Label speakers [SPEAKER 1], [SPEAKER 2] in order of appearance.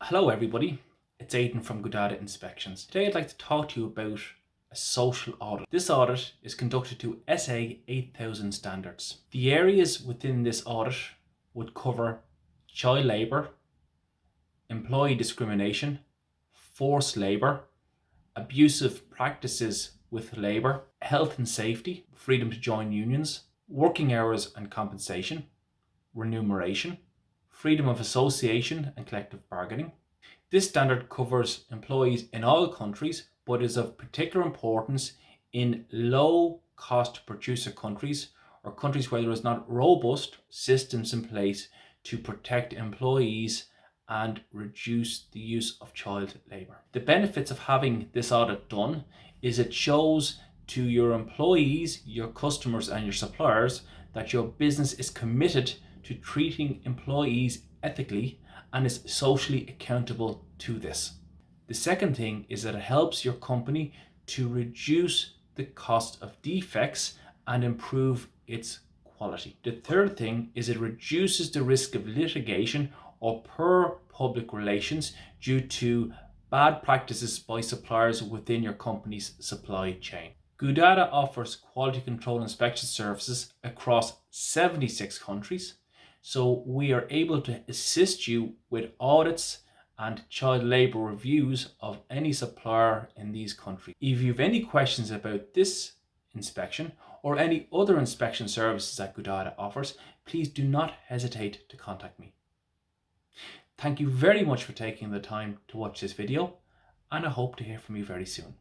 [SPEAKER 1] Hello everybody, it's Aidan from Goodada Inspections. Today I'd like to talk to you about a social audit. This audit is conducted to SA 8000 standards. The areas within this audit would cover child labour, employee discrimination, forced labour, abusive practices with labour, health and safety, freedom to join unions, working hours and compensation, remuneration, freedom of association and collective bargaining. This standard covers employees in all countries, but is of particular importance in low cost producer countries or countries where there is not robust systems in place to protect employees and reduce the use of child labour. The benefits of having this audit done is it shows to your employees, your customers and your suppliers that your business is committed to treating employees ethically and is socially accountable to this. The second thing is that it helps your company to reduce the cost of defects and improve its quality. The third thing is it reduces the risk of litigation or poor public relations due to bad practices by suppliers within your company's supply chain. Goodada offers quality control inspection services across 76 countries. So we are able to assist you with audits and child labour reviews of any supplier in these countries. If you have any questions about this inspection or any other inspection services that Goodada offers, please do not hesitate to contact me. Thank you very much for taking the time to watch this video, and I hope to hear from you very soon.